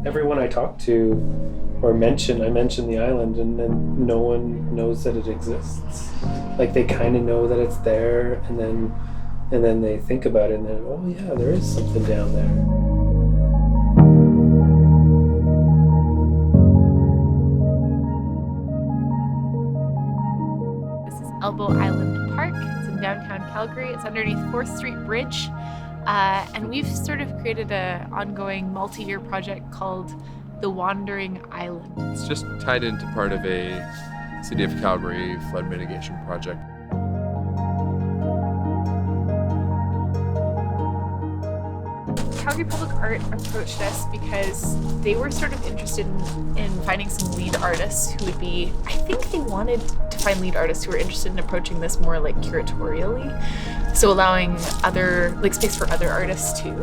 Everyone I talk to or I mention the island, and then no one knows that it exists. Like they kind of know that it's there, and then they think about it, and then, oh yeah, there is something down there. Elbow Island Park. It's in downtown Calgary. It's underneath 4th Street Bridge. And we've sort of created an ongoing multi-year project called The Wandering Island. It's just tied into part of a City of Calgary flood mitigation project. Calgary Public Art approached us because they were sort of interested in finding some lead artists who would be, I think they wanted to find lead artists who were interested in approaching this more like curatorially. So allowing space for other artists too.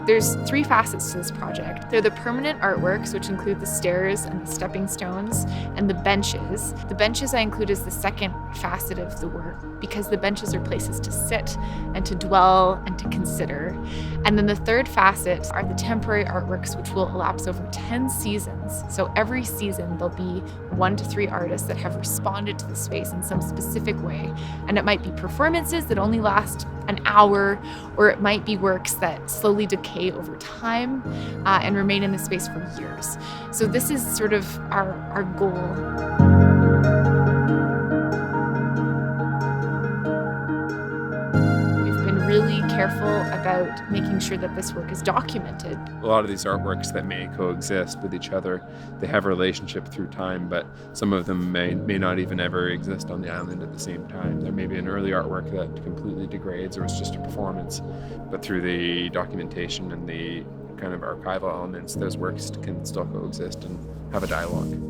There's 3 facets to this project. They're the permanent artworks, which include the stairs and the stepping stones, and the benches. The benches I include as the second facet of the work because the benches are places to sit and to dwell and to consider. And then the third facet are the temporary artworks, which will elapse over 10 seasons. So every season there'll be 1 to 3 artists that have responded to the space in some specific way. And it might be performances that only last an hour, or it might be works that slowly decay over time and remain in the space for years. So this is sort of our goal. Really careful about making sure that this work is documented. A lot of these artworks that may coexist with each other, they have a relationship through time, but some of them may not even ever exist on the island at the same time. There may be an early artwork that completely degrades or is just a performance, but through the documentation and the kind of archival elements, those works can still coexist and have a dialogue.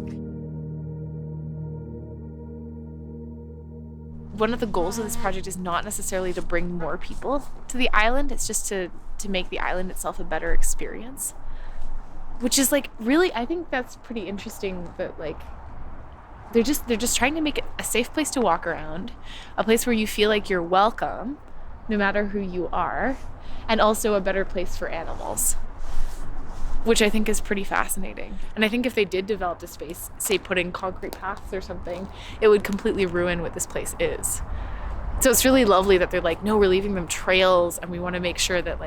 One of the goals of this project is not necessarily to bring more people to the island. It's just to make the island itself a better experience. Which is really, I think that's pretty interesting that they're just trying to make it a safe place to walk around, a place where you feel like you're welcome, no matter who you are, and also a better place for animals, which I think is pretty fascinating. And I think if they did develop the space, say putting concrete paths or something, it would completely ruin what this place is. So it's really lovely that they're no, we're leaving them trails, and we want to make sure that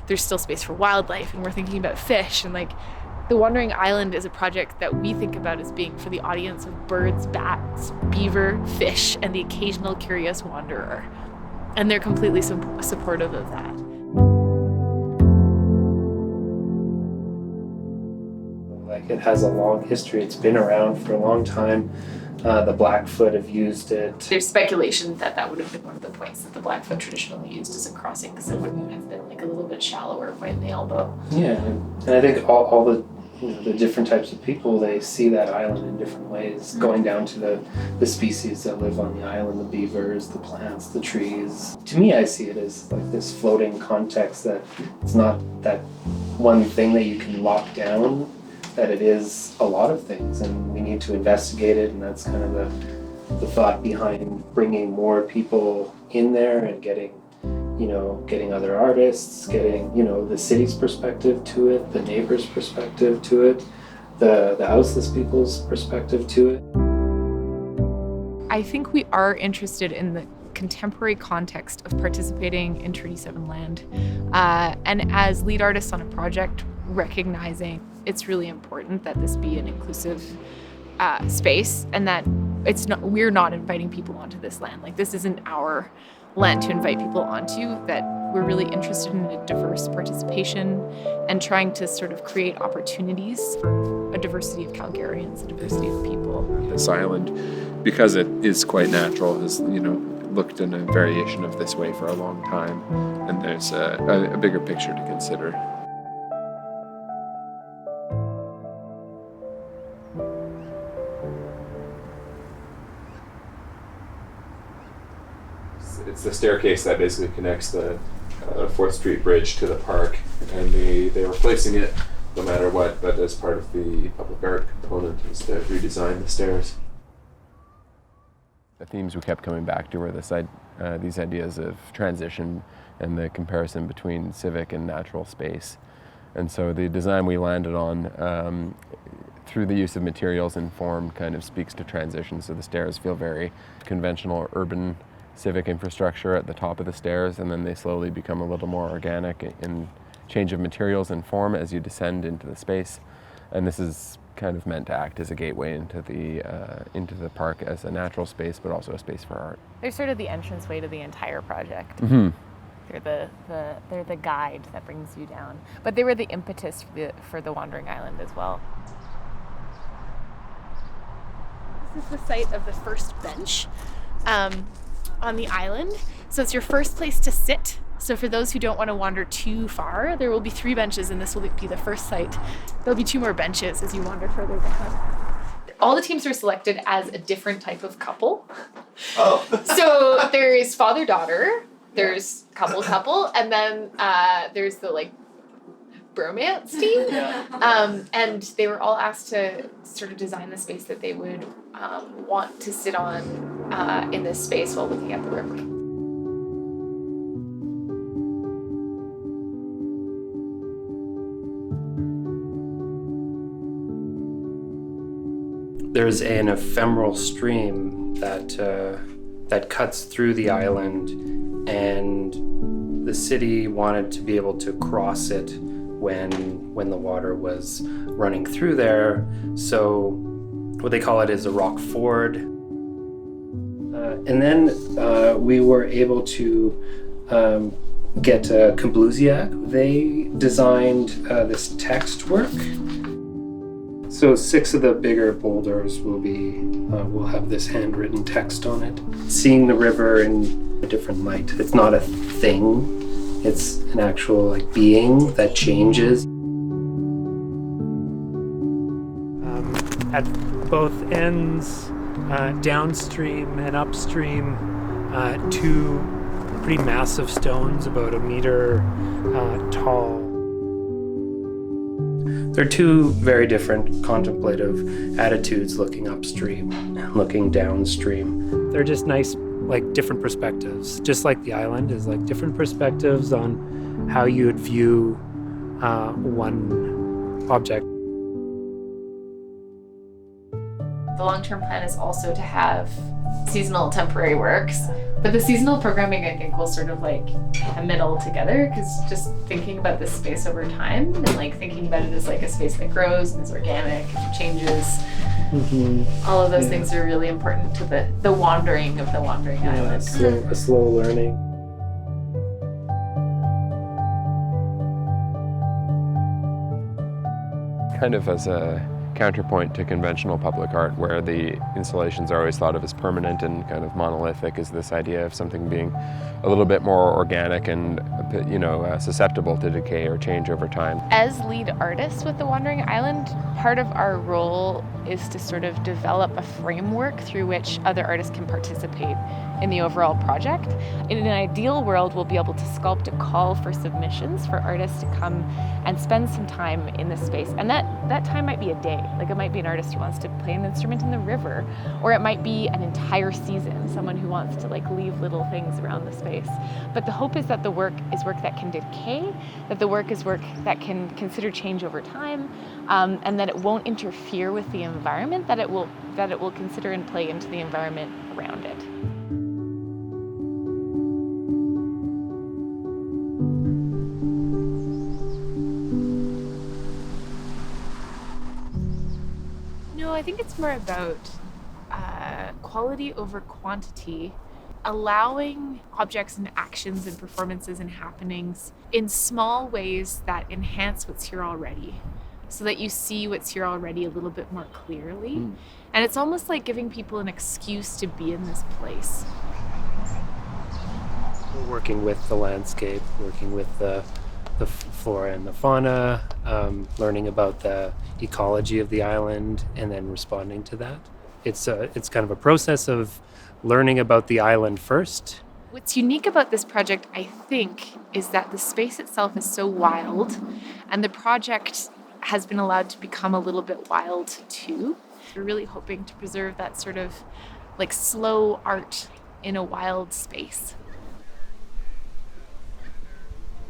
there's still space for wildlife, and we're thinking about fish, and The Wandering Island is a project that we think about as being for the audience of birds, bats, beaver, fish, and the occasional curious wanderer. And they're completely supportive of that. It has a long history. It's been around for a long time. The Blackfoot have used it. There's speculation that would have been one of the points that the Blackfoot traditionally used as a crossing, because it wouldn't have been a little bit shallower quite in the elbow. Yeah, and I think all the different types of people, they see that island in different ways, going down to the species that live on the island, the beavers, the plants, the trees. To me, I see it as this floating context, that it's not that one thing that you can lock down, that it is a lot of things, and we need to investigate it, and that's kind of the thought behind bringing more people in there and getting other artists, getting the city's perspective to it, the neighbors' perspective to it, the houseless people's perspective to it. I think we are interested in the contemporary context of participating in Treaty 7 land, and as lead artists on a project, recognizing it's really important that this be an inclusive space, and that we're not inviting people onto this land. This isn't our land to invite people onto, that we're really interested in a diverse participation and trying to sort of create opportunities for a diversity of Calgarians, a diversity of people. This island, because it is quite natural, has looked in a variation of this way for a long time, and there's a bigger picture to consider. It's the staircase that basically connects the 4th Street Bridge to the park, and they were placing it no matter what, but as part of the public art component is to redesign the stairs. The themes we kept coming back to were this these ideas of transition and the comparison between civic and natural space. And so the design we landed on, through the use of materials and form, kind of speaks to transition. So the stairs feel very conventional urban civic infrastructure at the top of the stairs, and then they slowly become a little more organic in change of materials and form as you descend into the space. And this is kind of meant to act as a gateway into the park as a natural space, but also a space for art. They're sort of the entranceway to the entire project. Mm-hmm. They're the guide that brings you down. But they were the impetus for the Wandering Island as well. This is the site of the first bench on the island. So it's your first place to sit. So for those who don't want to wander too far, there will be 3 benches, and this will be the first site. There'll be 2 more benches as you wander further down. All the teams are selected as a different type of couple. Oh. So there's father-daughter, there's couple, and then there's the bromance team. And they were all asked to sort of design the space that they would want to sit on in this space while looking at the river. There's an ephemeral stream that cuts through the island, and the city wanted to be able to cross it when the water was running through there. So what they call it is a rock ford. And then we were able to get Kabluziak. They designed this text work. So 6 of the bigger boulders will have this handwritten text on it. Seeing the river in a different light. It's not a thing. It's an actual being that changes. At both ends, downstream and upstream, 2 pretty massive stones, about 1 meter tall. They're 2 very different contemplative attitudes, looking upstream and looking downstream. They're just nice, different perspectives. Just like the island is different perspectives on how you would view one object. The long-term plan is also to have seasonal temporary works, but the seasonal programming I think will sort of hem it all together, because just thinking about this space over time and thinking about it as a space that grows and is organic and changes. Mm-hmm. All of those things are really important to the wandering of the Wandering Island. A slow learning. Kind of as a counterpoint to conventional public art, where the installations are always thought of as permanent and kind of monolithic, is this idea of something being a little bit more organic and susceptible to decay or change over time. As lead artists with the Wandering Island, part of our role is to sort of develop a framework through which other artists can participate in the overall project. In an ideal world, we'll be able to sculpt a call for submissions for artists to come and spend some time in this space. And that time might be a day. It might be an artist who wants to play an instrument in the river, or it might be an entire season, someone who wants to leave little things around the space. But the hope is that the work is work that can decay, that the work is work that can consider change over time, and that it won't interfere with the environment, that it will consider and play into the environment around it. No, I think it's more about quality over quantity, allowing objects and actions and performances and happenings in small ways that enhance what's here already, so that you see what's here already a little bit more clearly. And it's almost like giving people an excuse to be in this place. We're working with the landscape, working with the flora and the fauna, learning about the ecology of the island, and then responding to that. It's kind of a process of learning about the island first. What's unique about this project, I think, is that the space itself is so wild, and the project has been allowed to become a little bit wild too. We're really hoping to preserve that sort of slow art in a wild space.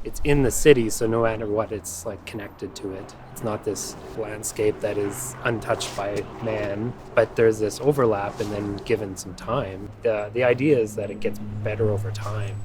It's in the city, so no matter what, it's like connected to it. It's not this landscape that is untouched by man, but there's this overlap, and then given some time, the idea is that it gets better over time.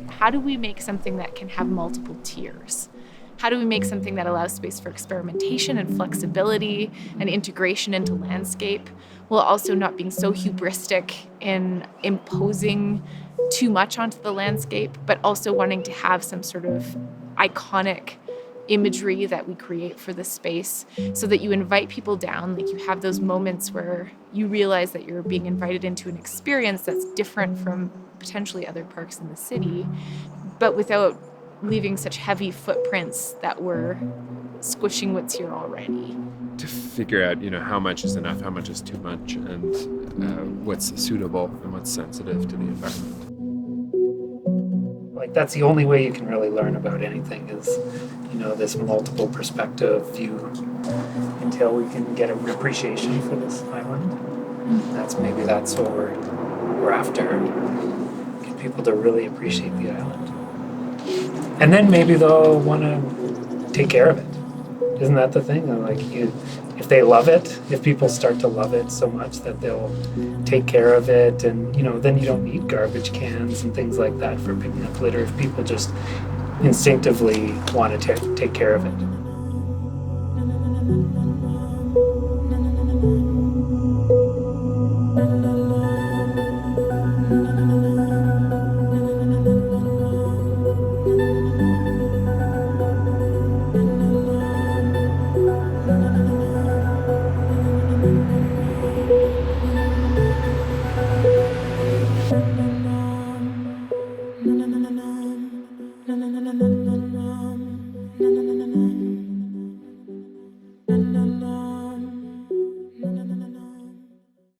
How do we make something that can have multiple tiers? How do we make something that allows space for experimentation and flexibility and integration into landscape, while also not being so hubristic in imposing too much onto the landscape, but also wanting to have some sort of iconic imagery that we create for the space, so that you invite people down, like you have those moments where you realize that you're being invited into an experience that's different from potentially other parks in the city, but without leaving such heavy footprints that we're squishing what's here already. To figure out, how much is enough, how much is too much, and what's suitable and what's sensitive to the environment. Like, that's the only way you can really learn about anything is, this multiple perspective view, until we can get an appreciation for this island. That's what we're after. Get people to really appreciate the island. And then maybe they'll want to take care of it. Isn't that the thing? If they love it, if people start to love it so much that they'll take care of it, and then you don't need garbage cans and things like that for picking up litter. If people just instinctively want to take care of it. Na na na na na na na na na na na na.